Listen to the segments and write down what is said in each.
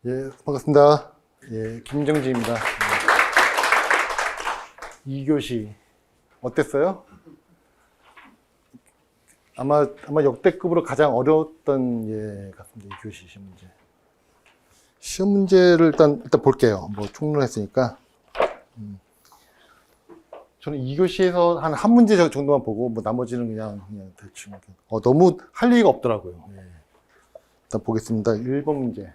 예, 반갑습니다. 예, 김정지입니다. 2교시 어땠어요? 아마 역대급으로 가장 어려웠던 같습니다. 2교시 시험 문제. 시험 문제를 일단 볼게요. 뭐 총론했으니까. 저는 2교시에서 한 문제 정도만 보고 뭐 나머지는 그냥 대충. 너무 할 얘기가 없더라고요. 예. 일단 보겠습니다. 1번 문제.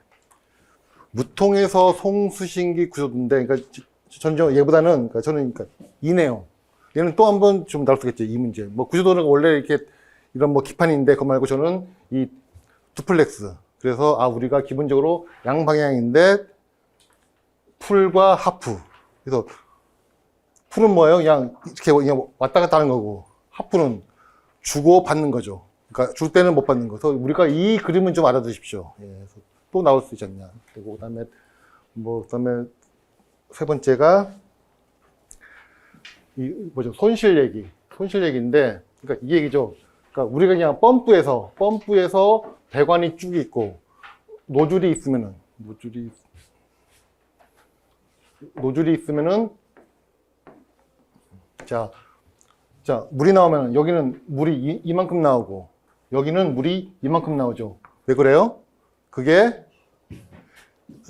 무통에서 송수신기 구조도인데, 그러니까 전적 얘보다는, 저는 이 내용. 얘는 또 한 번 좀 나올 수 있겠죠, 이 문제. 뭐 구조도는 원래 이렇게 이런 뭐 기판인데, 그거 말고 저는 이 두플렉스. 그래서, 우리가 기본적으로 양방향인데, 풀과 하프. 그래서, 풀은 뭐예요? 그냥 왔다 갔다 하는 거고, 하프는 주고 받는 거죠. 그러니까 줄 때는 못 받는 거. 그래서 우리가 이 그림은 좀 알아두십시오. 예, 그래서 또 나올 수 있지 않냐. 그리고 그다음에 세 번째가 손실 얘기인데, 그러니까 이 얘기죠. 그러니까 우리가 그냥 펌프에서 배관이 쭉 있고 노즐이 있으면은 자 물이 나오면 여기는 물이 이만큼 나오고 여기는 물이 이만큼 나오죠. 왜 그래요? 그게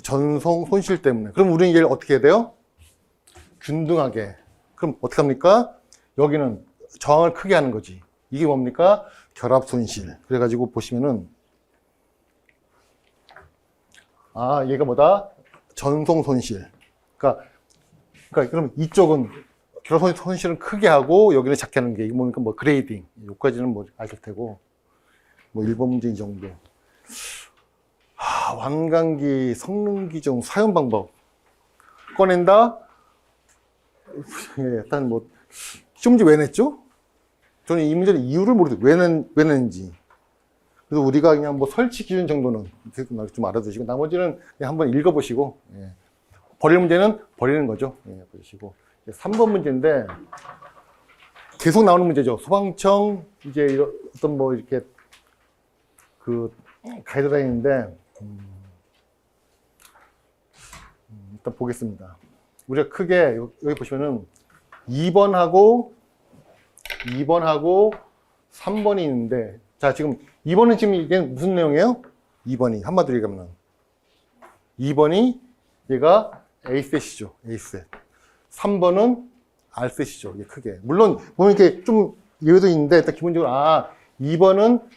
전송 손실 때문에. 그럼 우리는 얘를 어떻게 해야 돼요? 균등하게. 그럼 어떻게 합니까? 여기는 저항을 크게 하는 거지. 이게 뭡니까? 결합 손실. 그래가지고 보시면은, 얘가 뭐다? 전송 손실. 그러니까 그럼 이쪽은 결합 손실은 크게 하고 여기는 작게 하는 게 이게 뭡니까? 뭐 그레이딩. 여기까지는 뭐 아실 테고. 뭐 1번 문제 이 정도. 완강기 성능 기종 사용 방법 꺼낸다. 일단 뭐 시험 문제 왜 냈죠? 저는 이 문제는 이유를 모르겠어요. 왜 냈는지. 그래서 우리가 그냥 뭐 설치 기준 정도는 좀 알아두시고 나머지는 그냥 한번 읽어보시고, 버릴 문제는 버리는 거죠. 보시고 3번 문제인데 계속 나오는 문제죠. 소방청 이제 어떤 뭐 이렇게 그 가이드라인인데. 일단 보겠습니다. 우리가 크게 여기 보시면은 2번하고 3번이 있는데, 자, 지금 2번은 지금 이게 무슨 내용이에요? 2번이 한마디로 얘기하면 2번이 얘가 A셋이죠. A셋. 3번은 R셋이죠. 이게 크게. 물론 보면 이렇게 좀 예외도 있는데 일단 기본적으로 2번은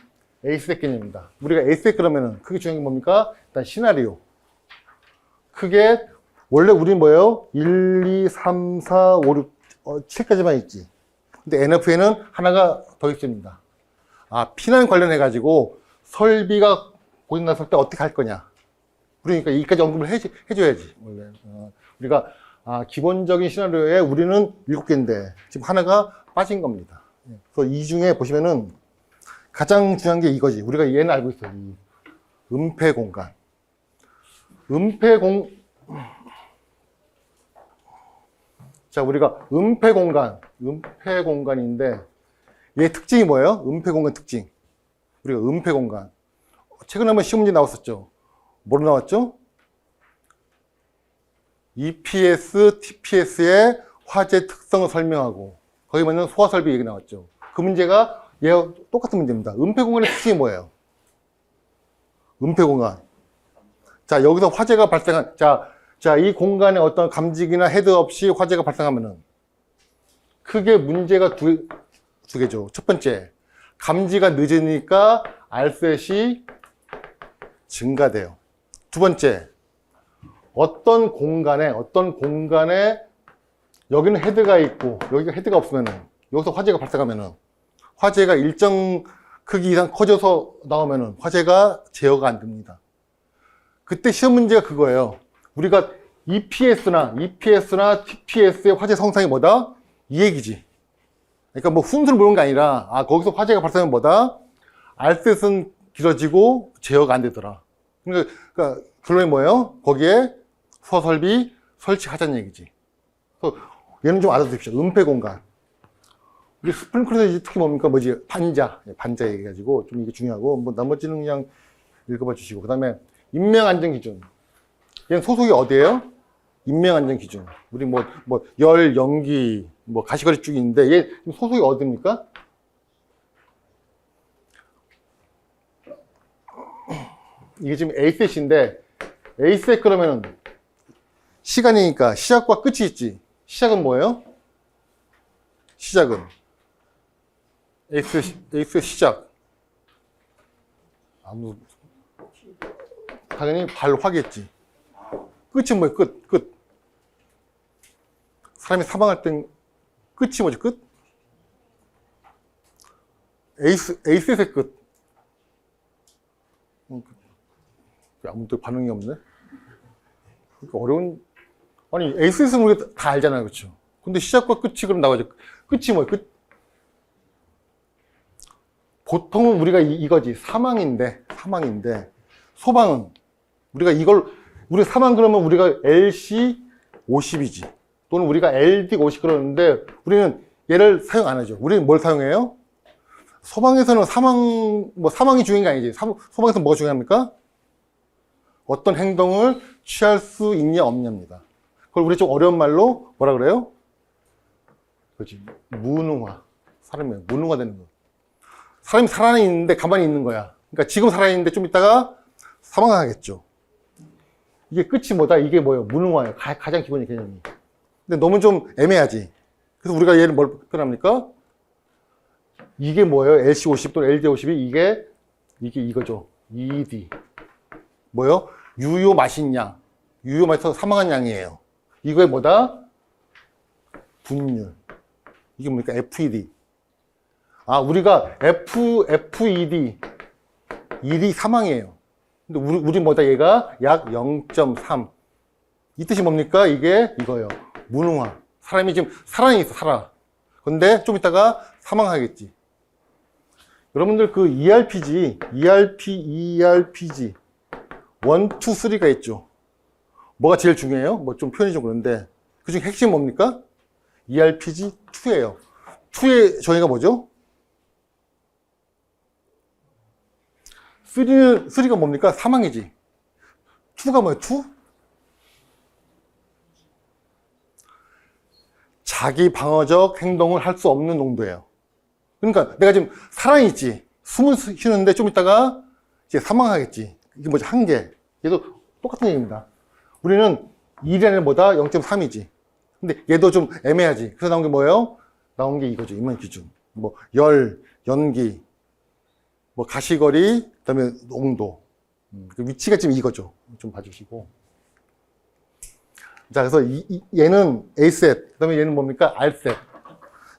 A셋 개념입니다. 우리가 A셋 그러면은 크게 중요한 게 뭡니까? 일단 시나리오. 크게 원래 우리는 뭐예요? 1, 2, 3, 4, 5, 6, 7까지만 있지. 근데 NF에는 하나가 더 있습니다. 피난 관련해가지고 설비가 고장났을 때 어떻게 할 거냐. 그러니까 이까지 언급을 해줘야지. 원래. 우리가, 기본적인 시나리오에 우리는 7개인데 지금 하나가 빠진 겁니다. 그래서 이 중에 보시면은 가장 중요한 게 이거지. 우리가 얘는 알고 있어요. 이 은폐 공간. 자, 우리가 은폐 공간인데, 얘 특징이 뭐예요? 은폐 공간 특징. 우리가 은폐 공간. 최근에 한번 시험 문제 나왔었죠. 뭐로 나왔죠? EPS, TPS의 화재 특성을 설명하고, 거기 보면 소화 설비 얘기 나왔죠. 그 문제가 얘와 똑같은 문제입니다. 은폐 공간의 특징이 뭐예요? 은폐 공간. 자, 여기서 화재가 발생한, 자, 이 공간에 어떤 감지기나 헤드 없이 화재가 발생하면은 크게 문제가 두 개죠. 첫 번째, 감지가 늦으니까 R셋이 증가돼요. 두 번째, 어떤 공간에 여기는 헤드가 있고 여기가 헤드가 없으면은 여기서 화재가 발생하면은 화재가 일정 크기 이상 커져서 나오면은 화재가 제어가 안 됩니다. 그때 시험 문제가 그거예요. 우리가 EPS나 TPS의 화재 성상이 뭐다? 이 얘기지. 그러니까 뭐 훈수를 모르는 게 아니라, 거기서 화재가 발생하면 뭐다? R셋은 길어지고 제어가 안 되더라. 그러니까 결론이 뭐예요? 거기에 소설비 설치하자는 얘기지. 그래서 얘는 좀 알아두십시오. 은폐 공간. 이게 스프링클러에서 특히 뭡니까? 반자 얘기해가지고 좀 이게 중요하고, 뭐 나머지는 그냥 읽어봐 주시고. 그 다음에 인명 안전 기준. 얘는 소속이 어디예요? 인명안전기준. 우리 열, 연기, 가시거리쭉인데 얘 소속이 어디입니까? 이게 지금 A셋인데 A셋 그러면은 시간이니까 시작과 끝이 있지. 시작은 뭐예요? 시작은 A셋 시작. 당연히 발화겠지. 끝이 뭐예요? 끝. 사람이 사망할 땐 끝이 뭐지? 끝? A셋의 끝. 아무도 반응이 없네. 그러니까 어려운, 아니, A셋은 우리가 다 알잖아요. 그렇죠? 근데 시작과 끝이 그럼 나와야죠. 끝이 뭐예요? 끝? 보통은 우리가 이거지. 사망인데, 소방은 우리가 사망 그러면 우리가 LC 50이지. 또는 우리가 LD 50 그러는데 우리는 얘를 사용 안 하죠. 우리는 뭘 사용해요? 소방에서는 사망이 중요한 게 아니지. 소방에서 뭐가 중요합니까? 어떤 행동을 취할 수 있냐 없냐입니다. 그걸 우리 좀 어려운 말로 뭐라 그래요? 그렇지. 무능화. 사람이 무능화되는 거. 사람이 살아있는데 가만히 있는 거야. 그러니까 지금 살아있는데 좀 있다가 사망하겠죠. 이게 끝이 뭐다? 이게 뭐예요? 무능화예요. 가장 기본의 개념이. 근데 너무 좀 애매하지. 그래서 우리가 얘를 뭘 표현합니까? 이게 뭐예요? LC50 또는 LD50이 이게 이거죠. ED. 뭐요? 유효 마신 양. 유효 마셔서 사망한 양이에요. 이거에 뭐다? 분율. 이게 뭡니까? FED. 우리가 FED. ED 사망이에요. 근데 우리 뭐다? 얘가 약 0.3. 이 뜻이 뭡니까? 이게 이거예요. 무능화. 사람이 지금 살아있어, 살아. 근데 좀 이따가 사망하겠지. 여러분들 그 ERPG, 1, 2, 3가 있죠. 뭐가 제일 중요해요? 좀 표현이 좀 그런데 그 중에 핵심 뭡니까? ERPG 2예요. 2의 정의가 뭐죠? 3가 뭡니까? 사망이지. 2가 뭐예요? 2? 자기 방어적 행동을 할 수 없는 농도예요. 그러니까 내가 지금 살아있지. 숨을 쉬는데 좀 있다가 이제 사망하겠지. 이게 뭐지? 한계. 얘도 똑같은 얘기입니다. 우리는 1이라는 보다 0.3이지. 근데 얘도 좀 애매하지. 그래서 나온 게 뭐예요? 나온 게 이거죠. 인문 기준. 열, 연기, 가시거리, 그 다음에 농도. 그 위치가 지금 이거죠. 좀 봐주시고. 자, 그래서 얘는 A셋, 그 다음에 얘는 뭡니까? R셋.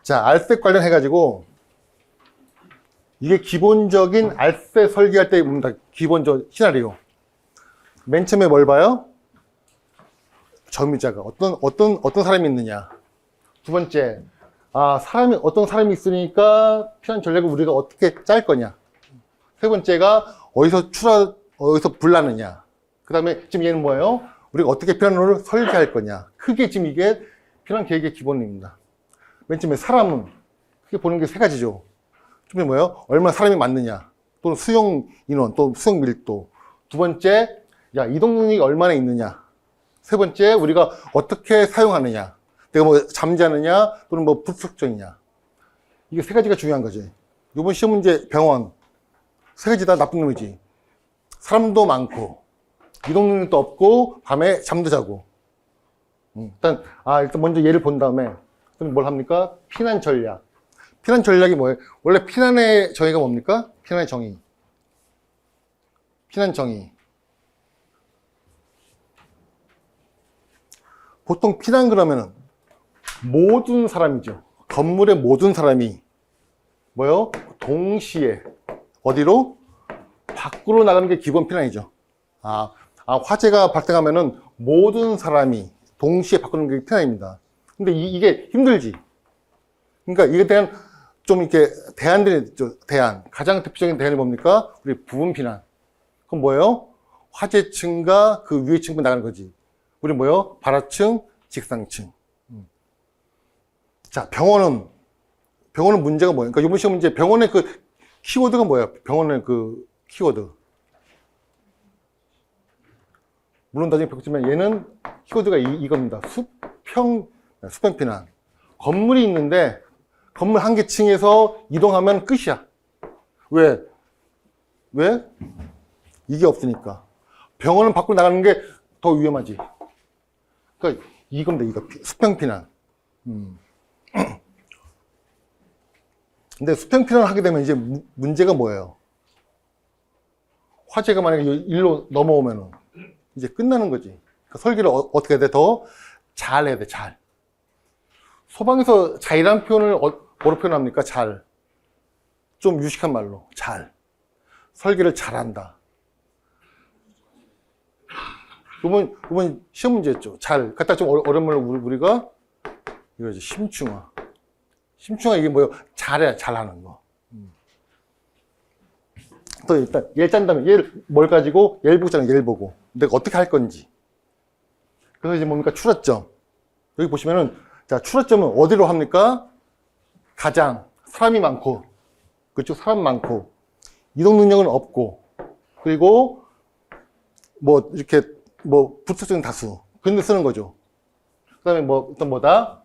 자, R셋 관련해가지고, 이게 기본적인 R셋 설계할 때 뭡니까? 기본적 시나리오. 맨 처음에 뭘 봐요? 점유자가 어떤 사람이 있느냐. 두 번째, 어떤 사람이 있으니까 피난 전략을 우리가 어떻게 짤 거냐. 세 번째가 어디서 불나느냐. 그 다음에 지금 얘는 뭐예요? 우리가 어떻게 피난로를 설계할 거냐. 크게 지금 이게 피난 계획의 기본입니다. 맨 처음에 사람은 크게 보는 게 세 가지죠. 좀 뭐예요? 얼마나 사람이 많느냐. 또는 수용 인원, 또 수용 밀도. 두 번째, 이동 능력이 얼마나 있느냐. 세 번째, 우리가 어떻게 사용하느냐. 내가 잠자느냐, 또는 불특정이냐. 이게 세 가지가 중요한 거지. 이번 시험 문제 병원. 세 가지 다 나쁜 놈이지. 사람도 많고, 이동 능력도 없고, 밤에 잠도 자고. 일단 먼저 얘를 본 다음에, 그럼 뭘 합니까? 피난 전략. 피난 전략이 뭐예요? 원래 피난의 정의가 뭡니까? 피난의 정의. 피난 정의. 보통 피난 그러면은 모든 사람이죠. 건물의 모든 사람이 뭐요? 동시에 어디로? 밖으로 나가는 게 기본 피난이죠. 화재가 발생하면은 모든 사람이 동시에 밖으로 나가는 게 피난입니다. 근데 이게 힘들지. 그러니까 이게 대한 좀 이렇게 대안들이 있죠. 가장 대표적인 대안이 뭡니까? 우리 부분 피난. 그럼 뭐예요? 화재층과 그 위에 층만 나가는 거지. 우리 뭐예요? 발화층, 직상층. 자, 병원은 문제가 뭐예요? 그러니까 이번 시험 문제 병원의 그 키워드가 뭐예요? 병원의 그 키워드. 물론 나중에 배웠지만 얘는 키워드가 이겁니다. 수평피난. 건물이 있는데 건물 한 개 층에서 이동하면 끝이야. 왜? 이게 없으니까. 병원은 밖으로 나가는 게 더 위험하지. 그러니까 이겁니다. 이거 수평피난. 근데 수평피난을 하게 되면 이제 문제가 뭐예요? 화재가 만약에 일로 넘어오면은 이제 끝나는 거지. 그러니까 설계를 어떻게 해야 돼? 더 잘 해야 돼, 잘. 소방에서 잘이라는 표현을 뭐로 표현합니까? 잘. 좀 유식한 말로. 잘. 설계를 잘한다. 이번 시험 문제였죠. 잘. 갖다 좀 어려운 말로 우리가 이거지. 심층화. 심층화 이게 뭐예요? 잘해, 잘하는 거. 또 일단 얘를 짠 다음에 얘를 뭘 가지고 얘를 보잖아요. 얘를 보고 내가 어떻게 할 건지. 그래서 이제 뭡니까? 출하점. 여기 보시면은 자, 출하점은 어디로 합니까? 가장 사람이 많고, 그쪽 사람 많고, 이동 능력은 없고, 그리고 뭐 이렇게 뭐 불특정 다수 그런 데 쓰는 거죠. 그다음에 뭐 어떤 뭐다?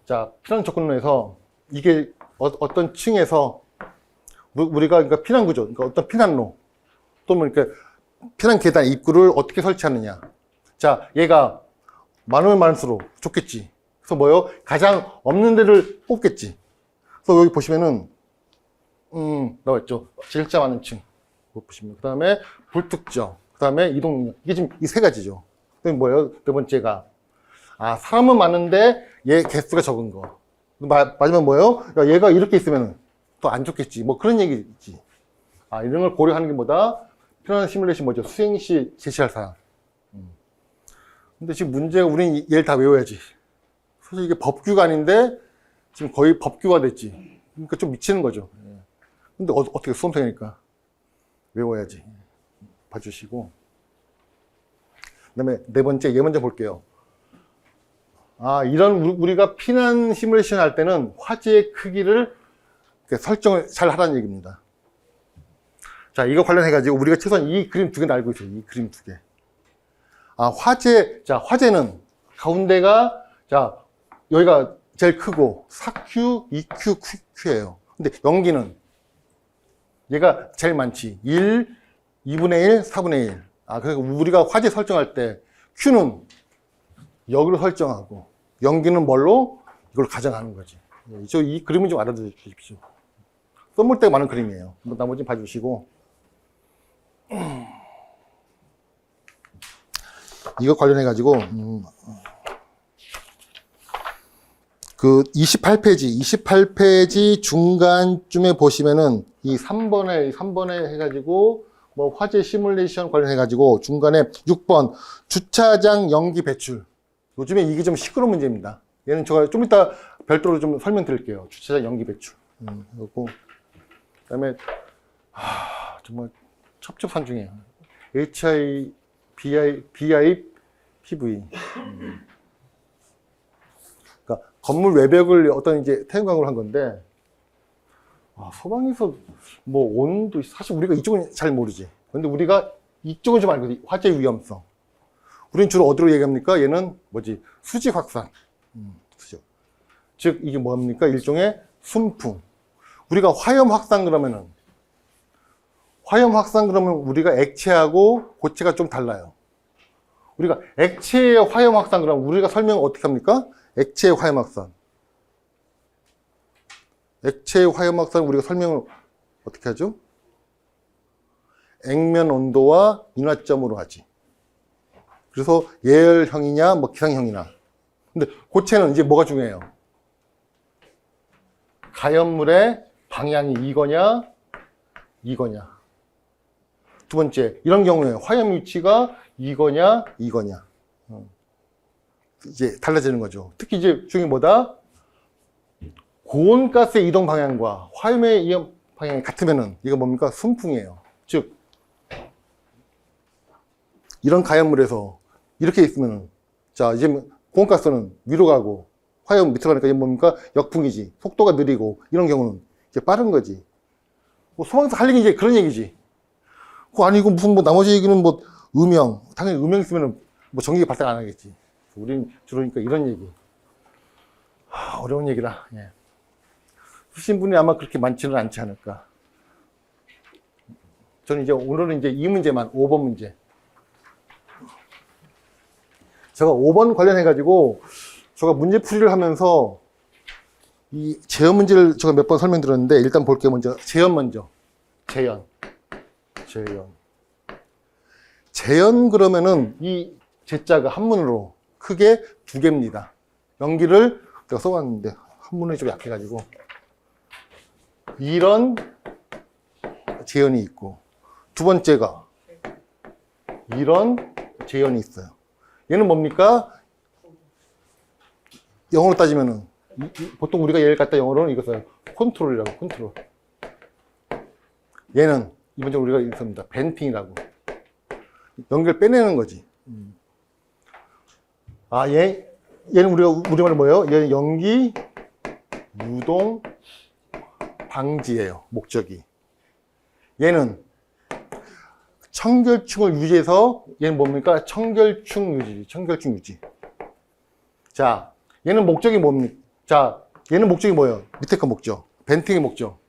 자, 피난 접근로에서 이게 어떤 층에서 우리가 그러니까 피난 구조, 그러니까 어떤 피난로 또는 이렇게 피난 계단 입구를 어떻게 설치하느냐. 자, 얘가 많으면 많을수록 좋겠지. 그래서 뭐요? 가장 없는 데를 뽑겠지. 그래서 여기 보시면은 나와 있죠. 제일자 많은 층 보시면 그 다음에 불특정, 그 다음에 이동 능력. 이게 지금 이 세 가지죠. 그게 뭐예요? 네 번째가 사람은 많은데 얘 개수가 적은 거. 마지막 뭐예요? 야, 얘가 이렇게 있으면은 또 안 좋겠지. 뭐 그런 얘기지. 이런 걸 고려하는 게 뭐다? 피난 시뮬레이션 뭐죠? 수행 시 제시할 사항. 근데 지금 문제가 우린 얘를 다 외워야지. 사실 이게 법규가 아닌데 지금 거의 법규화 됐지. 그러니까 좀 미치는 거죠. 근데 어떻게 수험생이니까 외워야지. 봐주시고. 그 다음에 네 번째, 얘 먼저 볼게요. 이런 우리가 피난 시뮬레이션 할 때는 화재의 크기를 설정을 잘 하라는 얘기입니다. 자, 이거 관련해가지고 우리가 최소한 이 그림 두 개는 알고 있어요. 이 그림 두 개. 화재는 가운데가, 자, 여기가 제일 크고 4Q, 2Q, Q예요. 근데 연기는 얘가 제일 많지. 1, 2분의 1, 4분의 1. 그래서 우리가 화재 설정할 때 Q는 여기로 설정하고 연기는 뭘로? 이걸 가정하는 거지. 이 그림은 좀 알아두십시오. 선물 때가 많은 그림이에요. 나머지 봐주시고. 이거 관련해가지고, 그 28페이지 중간쯤에 보시면은 이 3번에 해가지고, 뭐 화재 시뮬레이션 관련해가지고 중간에 6번 주차장 연기 배출. 요즘에 이게 좀 시끄러운 문제입니다. 얘는 제가 좀 이따 별도로 좀 설명드릴게요. 주차장 연기 배출. 그리고 그다음에 정말 첩첩산중이에요. HI, BI, PV. 그러니까 건물 외벽을 어떤 이제 태양광으로 한 건데, 소방에서 뭐 온도 사실 우리가 이쪽은 잘 모르지. 근데 우리가 이쪽은 좀 알거든. 화재 위험성. 우리는 주로 어디로 얘기합니까? 얘는 뭐지? 수지 확산. 즉 이게 뭡니까? 일종의 순풍. 우리가 화염 확산 그러면 우리가 액체하고 고체가 좀 달라요. 우리가 액체의 화염 확산 그러면 우리가 설명을 어떻게 합니까? 액체의 화염 확산. 액체의 화염 확산을 우리가 설명을 어떻게 하죠? 액면 온도와 인화점으로 하지. 그래서 예열형이냐, 뭐 기상형이나. 근데 고체는 이제 뭐가 중요해요? 가연물의 방향이 이거냐, 이거냐. 두 번째, 이런 경우에 화염 위치가 이거냐, 이거냐. 이제 달라지는 거죠. 특히 이제 중에 뭐다? 고온가스의 이동 방향과 화염의 이동 방향이 같으면은 이거 뭡니까? 순풍이에요. 즉, 이런 가연물에서 이렇게 있으면은, 자, 이제 고온가스는 위로 가고 화염 밑으로 가니까 이게 뭡니까? 역풍이지. 속도가 느리고 이런 경우는 이제 빠른 거지. 뭐 소방에서 할 얘기 이제 그런 얘기지. 아니, 이거 무슨 뭐 나머지 얘기는 뭐 음영. 당연히 음영 있으면 뭐 전기가 발생 안 하겠지. 우린 주로 그러니까 이런 얘기. 어려운 얘기라. 예. 쓰신 분이 아마 그렇게 많지는 않지 않을까. 저는 이제 오늘은 이제 이 문제만, 5번 문제. 제가 5번 관련해가지고, 제가 문제풀이를 하면서, 이 재현 문제를 제가 몇 번 설명드렸는데, 일단 볼게요. 먼저, 재현 먼저. 재현. 재현 그러면은, 이 제자가 한문으로 크게 두 개입니다. 연기를 내가 써왔는데, 한문이 좀 약해가지고. 이런 재현이 있고, 두 번째가 이런 재현이 있어요. 얘는 뭡니까? 영어로 따지면은 보통 우리가 얘를 갖다 영어로는 이거 써요. 컨트롤이라고, 컨트롤. 얘는 이번적으로 우리가 이렇게 씁니다. 벤팅이라고. 연결 빼내는 거지. 아, 얘는 우리가 우리말로 뭐예요? 얘는 연기 유동 방지예요. 목적이. 얘는 청결충을 유지해서 얘는 뭡니까? 청결충 유지. 자, 얘는 목적이 뭡니까? 자, 얘는 목적이 뭐예요? 밑에 거 목적. 벤팅의 목적.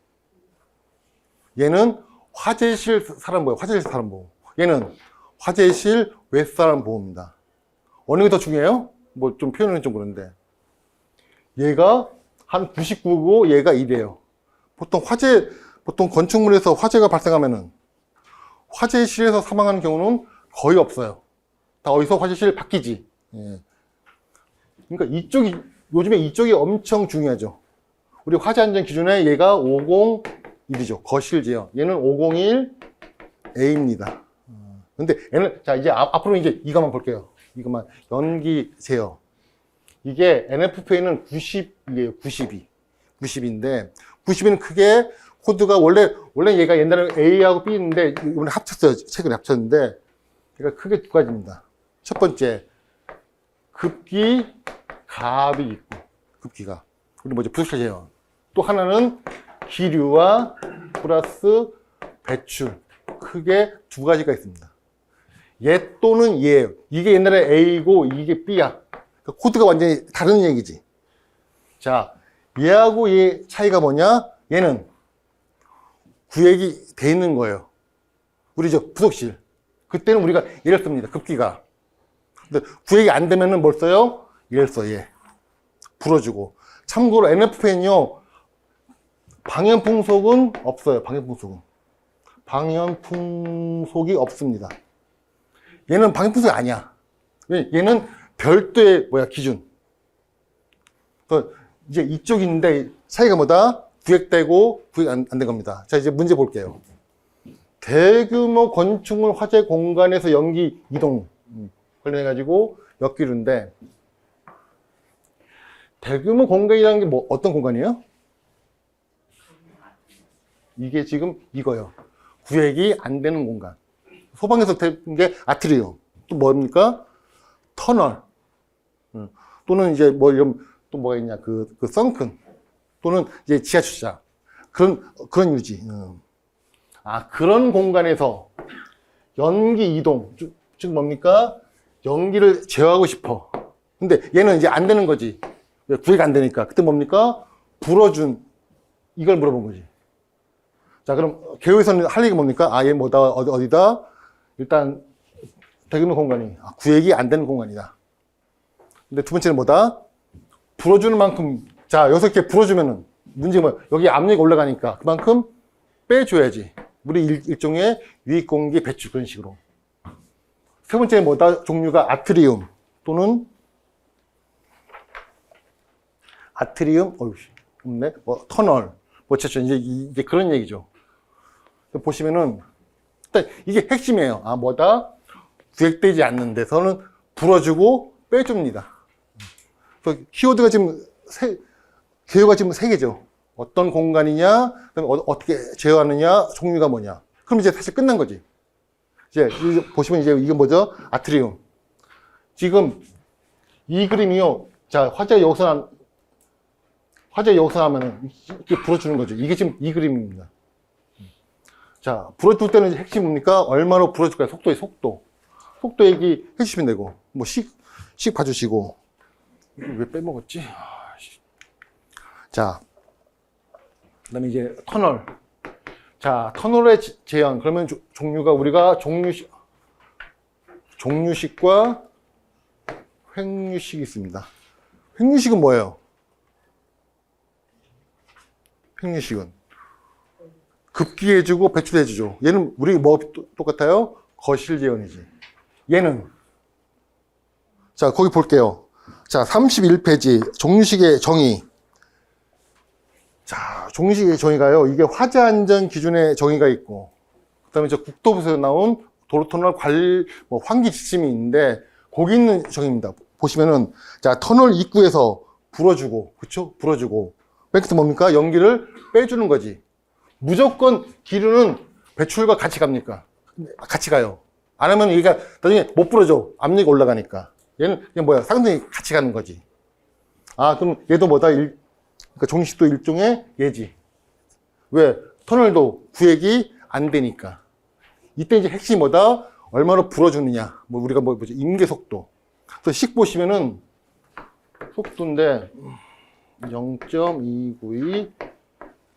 얘는 화재실 사람 보호. 화재실 사람 보호. 얘는 화재실 외사람 보호입니다. 어느 게 더 중요해요? 뭐 좀 표현은 좀 그런데. 얘가 한 99고 얘가 2대요. 보통 건축물에서 화재가 발생하면은 화재실에서 사망하는 경우는 거의 없어요. 다 어디서 화재실 바뀌지. 예. 그러니까 요즘에 이쪽이 엄청 중요하죠. 우리 화재 안전 기준에 얘가 501이죠. 거실지요. 얘는 501A입니다. 근데 얘는, 자, 이제 앞으로 이제 이것만 볼게요. 이것만. 연기 제어. 이게 NFPA는 90이에요. 90인데, 90은 크게 코드가 원래 얘가 옛날에 A하고 B인데, 이번에 합쳤어요. 최근에 합쳤는데, 그러니까 크게 두 가지입니다. 첫 번째, 급기, 갑이 있고, 급기가. 우리 뭐죠? 부수차 제어. 또 하나는 기류와 플러스 배출. 크게 두 가지가 있습니다. 얘 또는 얘예요. 이게 옛날에 A고 이게 B야. 그러니까 코드가 완전히 다른 얘기지. 자, 얘하고 얘 차이가 뭐냐? 얘는 구획이 돼 있는 거예요. 우리 부속실. 그때는 우리가 얘를 씁니다. 급기가. 근데 구획이 안 되면은 뭘 써요? 얘를 써, 얘. 불어주고. 참고로 NFP는요, 방연풍속은 없어요. 방연풍속이 없습니다. 얘는 방연풍속이 아니야. 얘는 별도의 기준. 이제 이쪽인데 차이가 뭐다? 구획되고 구획 안 된 겁니다. 자, 이제 문제 볼게요. 대규모 건축물 화재 공간에서 연기 이동 관련해가지고 역기류인데, 대규모 공간이라는 게 뭐 어떤 공간이에요? 이게 지금 이거요. 구획이 안 되는 공간. 소방에서 된 게 아트리움. 또 뭡니까? 터널. 또는 이제 뭐 이런 또 뭐가 있냐? 그 썬큰. 또는 이제 지하 주차장. 그런 유지. 그런 공간에서 연기 이동. 즉 뭡니까? 연기를 제어하고 싶어. 근데 얘는 이제 안 되는 거지. 왜? 구획 안 되니까. 그때 뭡니까? 불어준. 이걸 물어본 거지. 자, 그럼 개요에서는 할 얘기가 뭡니까? 얘 뭐다? 어디다? 일단 대규모 공간이 구획이 안 되는 공간이다. 근데 두 번째는 뭐다? 불어주는 만큼, 자, 여기서 이렇게 불어주면은 문제가 뭐야? 여기 압력이 올라가니까 그만큼 빼줘야지. 우리 일종의 유익공기 배출, 그런 식으로. 세 번째는 뭐다? 종류가 아트리움 또는 없네. 터널. 어쨌든 이제 그런 얘기죠. 보시면은 일단 이게 핵심이에요. 뭐다? 구획되지 않는 데서는 불어주고 빼줍니다. 그래서 키워드가 지금 개요가 지금 3개죠. 어떤 공간이냐, 그다음에 어떻게 제어하느냐, 종류가 뭐냐. 그럼 이제 사실 끝난 거지. 이제 보시면 이제 이게 뭐죠? 아트리움. 지금 이 그림이요. 자, 화재 여기서 하면은 이렇게 불어주는 거죠. 이게 지금 이 그림입니다. 자, 불어줄 때는 핵심이 뭡니까? 얼마로 불어줄 거야? 속도. 속도 얘기 해주시면 되고, 뭐, 식 봐주시고. 이거 왜 빼먹었지? 자, 그 다음에 이제 터널. 자, 터널의 제한. 그러면 종류가 우리가 종류식과 횡류식이 있습니다. 횡류식은 뭐예요? 횡류식은 급기해주고 배출해주죠. 얘는 우리 뭐 똑같아요? 거실 제한이지. 얘는 자, 거기 볼게요. 자, 31페이지 종류식의 정의. 자, 종류식의 정의가요. 이게 화재 안전 기준의 정의가 있고, 그다음에 저 국토부에서 나온 도로터널 관리 환기 지침이 있는데 거기 있는 정의입니다. 보시면은 자, 터널 입구에서 불어주고, 그렇죠? 불어주고. 맨 끝에 뭡니까? 연기를 빼주는 거지. 무조건 기류는 배출과 같이 갑니까? 같이 가요. 안 하면 얘가 나중에 못 불어줘. 압력이 올라가니까. 얘는 그냥 뭐야? 상당히 같이 가는 거지. 아, 그럼 얘도 뭐다? 그러니까 종식도 일종의 예지. 왜? 터널도 구획이 안 되니까. 이때 이제 핵심이 뭐다? 얼마나 불어주느냐. 뭐 우리가 뭐지? 임계 속도. 그래서 식 보시면은 속도인데 0.292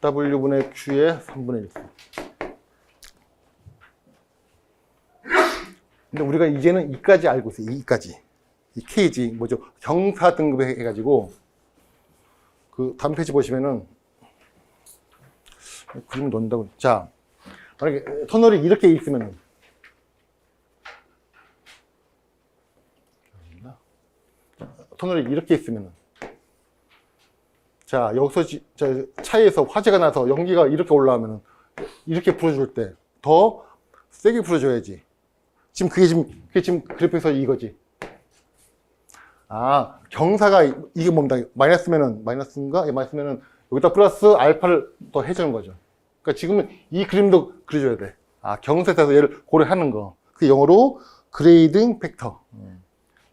W분의 Q의 3분의 1. 근데 우리가 이제는 이까지 알고 있어요. 이까지. 이 K지. 뭐죠? 경사 등급 해가지고 그 다음 페이지 보시면은 그림을 놓는다고. 자, 만약에 터널이 이렇게 있으면은 터널이 이렇게 있으면은 자, 여기서 차에서 화재가 나서 연기가 이렇게 올라오면은 이렇게 불어줄 때 더 세게 불어줘야지. 지금 그게 지금 그래프에서 이거지. 아, 경사가 이게 뭡니다. 마이너스인가? 예, 마이너스면은 여기다 플러스 알파를 더 해주는 거죠. 그러니까 지금은 이 그림도 그려줘야 돼. 아, 경사에 따라서 얘를 고려하는 거. 그 영어로 그레이딩 팩터.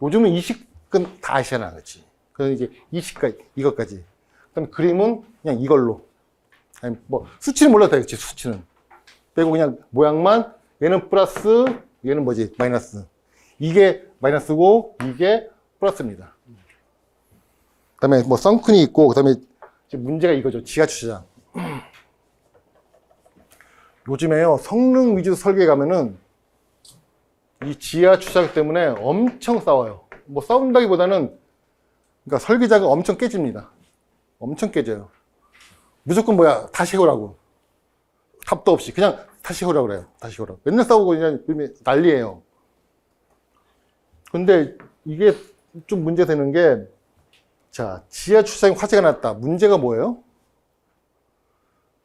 요즘은 이 식은 다 아시잖아, 그렇지? 그래서 이제 이 식까지, 이것까지. 그다음에 그림은 그냥 이걸로. 아니, 뭐 수치는 몰라도 되겠지, 수치는. 빼고 그냥 모양만 얘는 플러스, 얘는 뭐지? 마이너스. 이게 마이너스고 이게 플러스입니다. 그다음에 뭐 썬큰이 있고, 그다음에 문제가 이거죠. 지하 주차장. 요즘에요, 성능 위주 설계 가면은 이 지하 주차장 때문에 엄청 싸워요. 뭐 싸운다기보다는 그러니까 설계자가 엄청 깨집니다. 엄청 깨져요. 무조건 뭐야, 다시 해오라고. 답도 없이 그냥 다시 해오라고 그래요. 다시 해오라고. 맨날 싸우고 그냥 난리예요. 근데 이게 좀 문제 되는 게, 자, 지하 주차장에 화재가 났다. 문제가 뭐예요?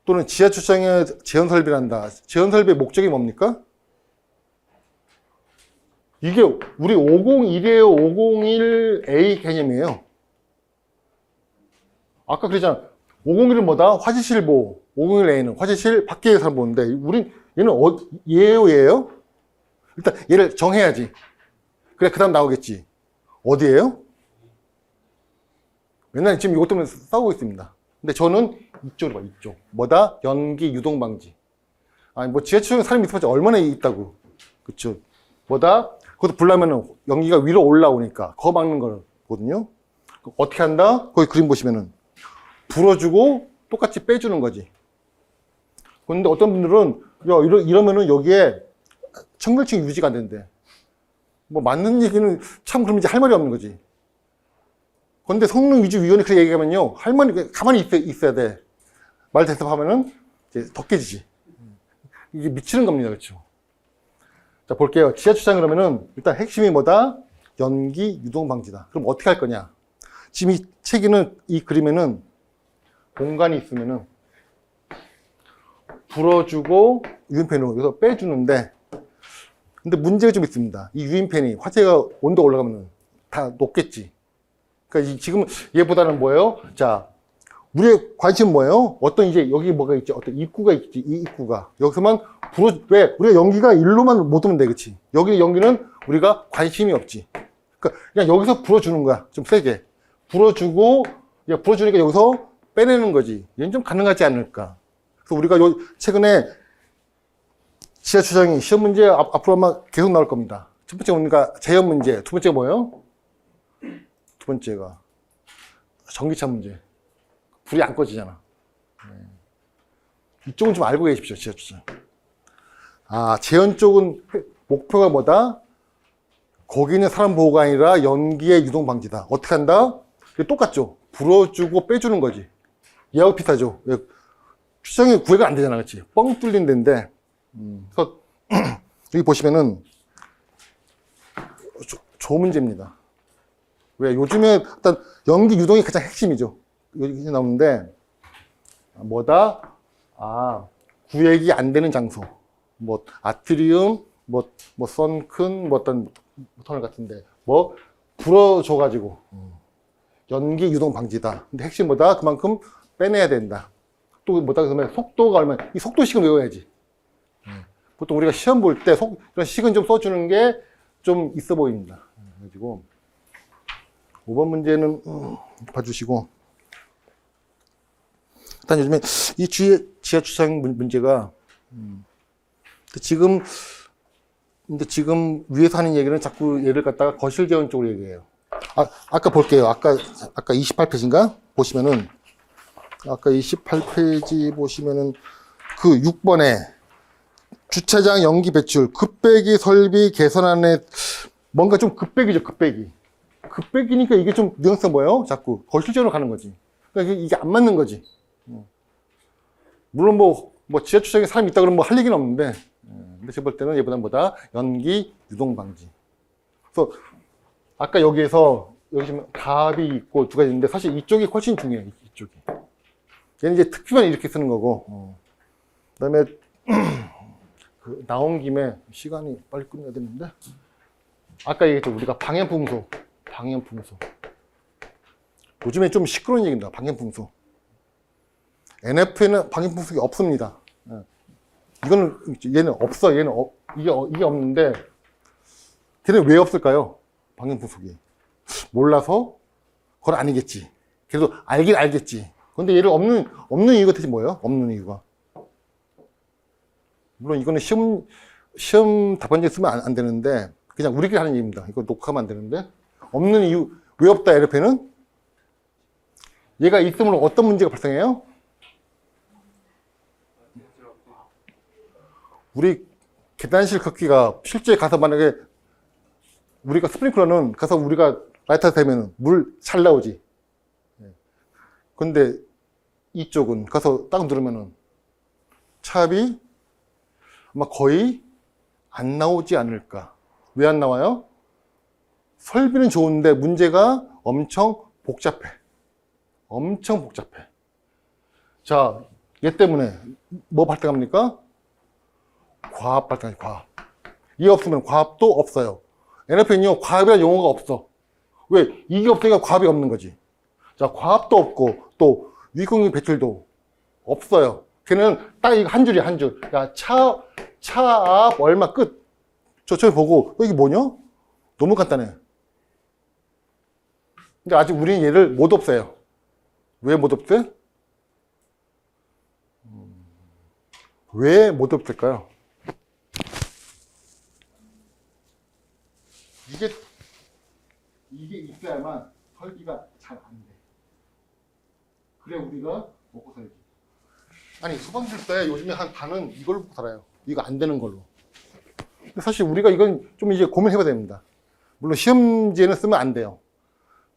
또는 지하 주차장에 재현 설비를 한다. 재현 설비의 목적이 뭡니까? 이게 우리 501이에요. 501A 개념이에요. 아까 그랬잖아. 501은 뭐다? 화재실 보호. 501A는 화재실 밖에 사람 보는데, 얘는 얘예요? 일단 얘를 정해야지. 그래, 그 다음 나오겠지. 어디예요? 맨날 지금 이것 때문에 싸우고 있습니다. 근데 저는 이쪽으로 봐, 이쪽. 뭐다? 연기 유동 방지. 아니, 뭐 지하철에 사람이 있어봤자 얼마나 있다고. 그쵸? 뭐다? 그것도 불나면은 연기가 위로 올라오니까 그거 막는 거거든요. 어떻게 한다? 거기 그림 보시면은 불어주고 똑같이 빼주는 거지. 그런데 어떤 분들은 야, 이러면은 여기에 청결층 유지가 안 된대. 뭐 맞는 얘기는 참 그럼 이제 할 말이 없는 거지. 그런데 성능위주위원회 그렇게 얘기하면요, 할 말이 가만히 있어야 돼. 말 대답하면은 이제 더 깨지지. 이게 미치는 겁니다, 그렇죠? 자, 볼게요. 지하주차장 그러면은 일단 핵심이 뭐다? 연기 유동 방지다. 그럼 어떻게 할 거냐? 지금 이 책에는, 이 그림에는 공간이 있으면은 불어주고 유인팬으로 여기서 빼주는데, 근데 문제가 좀 있습니다. 이 유인팬이 화재가 온도가 올라가면은 다 녹겠지. 그러니까 지금 얘보다는 뭐예요? 자, 우리의 관심은 뭐예요? 어떤 이제 여기 뭐가 있지? 어떤 입구가 있지? 이 입구가. 여기서만 왜? 우리가 연기가 일로만 못 오면 돼, 그치? 여기 연기는 우리가 관심이 없지. 그러니까 그냥 여기서 불어주는 거야. 좀 세게. 불어주고, 불어주니까 여기서 빼내는 거지. 얘는 좀 가능하지 않을까. 그래서 우리가 최근에 지하주차장이 시험 문제 앞으로 아마 계속 나올 겁니다. 첫 번째 뭡니까? 제형 문제. 두 번째가 뭐예요? 두 번째가 전기차 문제. 불이 안 꺼지잖아. 이쪽은 좀 알고 계십시오. 지하주차. 재현 쪽은 목표가 뭐다? 거기 있는 사람 보호가 아니라 연기의 유동 방지다. 어떻게 한다? 똑같죠. 불어주고 빼주는 거지. 얘하고 비슷하죠. 추정이 구애가 안 되잖아. 그렇지? 뻥 뚫린 데인데. 그래서 여기 보시면은 조 문제입니다. 왜? 요즘에 일단 연기 유동이 가장 핵심이죠. 여기 나오는데 뭐다? 구획이 안 되는 장소. 뭐 아트리움, 선큰, 어떤 터널 같은데 불어줘가지고 연기 유동 방지다. 근데 핵심 뭐다? 그만큼 빼내야 된다. 또 뭐다? 그러면 속도가 얼마? 이 속도식은 외워야지. 보통 우리가 시험 볼 때 이런 식은 좀 써주는 게 좀 있어 보입니다. 그래가지고 5번 문제는 봐주시고. 일단 요즘에 이 지하 주차장 문제가 근데 지금 위에서 하는 얘기는 자꾸 얘를 갖다가 거실 재원 쪽으로 얘기해요. 아까 볼게요. 아까 28페이지인가? 보시면은 아까 28페이지 보시면은 그 6번에 주차장 연기 배출, 급배기 설비 개선안에 뭔가 좀 급배기죠, 급배기. 급배기니까 이게 좀 뉘앙스가 뭐예요? 자꾸 거실 재원으로 가는 거지. 그러니까 이게 안 맞는 거지. 물론 지하 주차장에 사람이 있다 그러면 할 얘기는 없는데, 근데 제가 볼 때는 얘보다 연기 유동 방지. 그래서 아까 여기에서 여기 지금 답이 있고 두 가지 있는데 사실 이쪽이 훨씬 중요해요. 이쪽이. 얘는 이제 특수만 이렇게 쓰는 거고. 그다음에 나온 김에 시간이 빨리 끝내야 되는데 아까 얘기했죠. 우리가 방향풍소. 요즘에 좀 시끄러운 얘기입니다. 방향풍소. NF에는 방향풍속이 없습니다. 얘는 없어. 이게 없는데 걔는 왜 없을까요? 방향풍속이 몰라서 그건 아니겠지. 그래도 알긴 알겠지. 근데 얘를 없는 이유가 대체 뭐예요? 없는 이유가. 물론 이거는 시험 답안지에 쓰면 안 되는데 그냥 우리끼리 하는 얘기입니다. 이거 녹화하면 안 되는데 없는 이유. 왜 없다? NF에는 얘가 있으므로 어떤 문제가 발생해요? 우리 계단실 걷기가 실제 가서 만약에 우리가 스프링클러는 가서 우리가 라이터 되면 물 잘 나오지. 근데 이쪽은 가서 딱 누르면은 차압이 아마 거의 안 나오지 않을까. 왜 안 나와요? 설비는 좋은데 문제가 엄청 복잡해. 자, 얘 때문에 뭐 발생합니까? 과압 발생하지, 과압. 이게 없으면 과압도 없어요. NF는요, 과압이라는 용어가 없어. 왜? 이게 없으니까 과압이 없는 거지. 자, 과압도 없고, 또, 유익공기 배출도 없어요. 걔는 딱 이거 한 줄이야, 한 줄. 야, 차압 얼마 끝. 저기 보고, 이게 뭐냐? 너무 간단해. 근데 아직 우리는 얘를 못 없애요. 왜 못 없애? 왜 못 없앨까요? 이게 있어야만 설비가 잘 안 돼. 그래 우리가 먹고 살지. 아니 소방술사에 요즘에 한 반은 이걸로 먹고 살아요. 이거 안 되는 걸로. 근데 사실 우리가 이건 좀 이제 고민해봐야 됩니다. 물론 시험지에는 쓰면 안 돼요.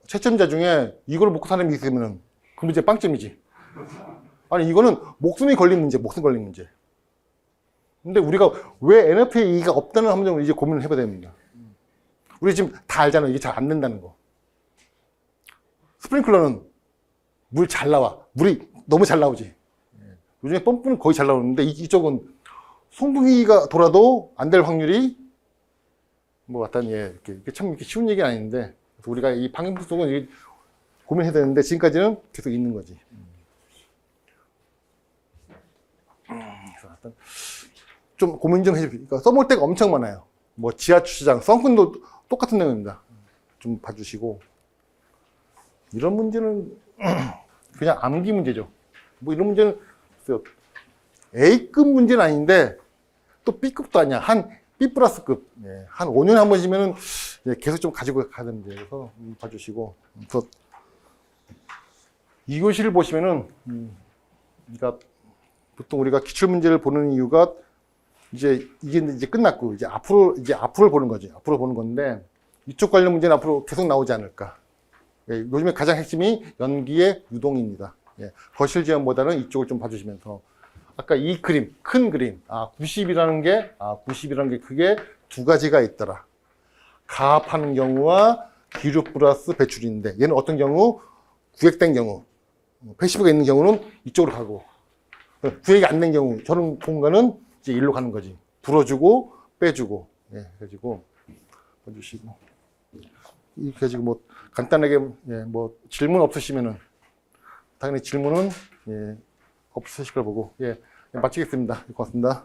채점자 중에 이걸 먹고 사는 게 있으면은 그 문제 빵점이지. 아니 이거는 목숨이 걸린 문제, 목숨 걸린 문제. 근데 우리가 왜 NFA가 없다는 함정을 이제 고민을 해봐야 됩니다. 우리 지금 다 알잖아요. 이게 잘 안 된다는 거. 스프링클러는 물 잘 나와. 물이 너무 잘 나오지. 요즘에 펌프는 거의 잘 나오는데 이쪽은 송풍기가 돌아도 안 될 확률이 이렇게 참 이렇게 쉬운 얘기는 아닌데 우리가 이 방향풍속은 고민해야 되는데 지금까지는 계속 있는 거지. 그래서 좀 고민 좀 해주세요. 그러니까 써볼 데가 엄청 많아요. 지하 주차장, 썬큰도 똑같은 내용입니다. 좀 봐주시고. 이런 문제는 그냥 암기 문제죠. 이런 문제는 A급 문제는 아닌데 또 B급도 아니야. 한 B 플러스급. 예, 한 5년에 한 번씩면은 예, 계속 좀 가지고 가야 되는데, 그래서 봐주시고. 그래서 이 교시를 보시면은, 그러니까 보통 우리가 기출문제를 보는 이유가 이제 이게 이제 끝났고, 이제 앞으로 보는 거지. 앞으로 보는 건데, 이쪽 관련 문제는 앞으로 계속 나오지 않을까. 예, 요즘에 가장 핵심이 연기의 유동입니다. 예, 거실 지형보다는 이쪽을 좀 봐주시면서. 아까 이 그림, 큰 그림. 90이라는 게 크게 두 가지가 있더라. 가압하는 경우와 기류 플러스 배출인데, 얘는 어떤 경우? 구획된 경우. 패시브가 있는 경우는 이쪽으로 가고, 구획이 안 된 경우, 저런 공간은 이제 일로 가는 거지. 불어주고, 빼주고. 예, 해가지고, 봐주시고. 이렇게 지금 뭐, 간단하게, 예, 뭐, 질문 없으시면은, 당연히 질문은, 예, 없으실 걸 보고, 예, 마치겠습니다. 고맙습니다.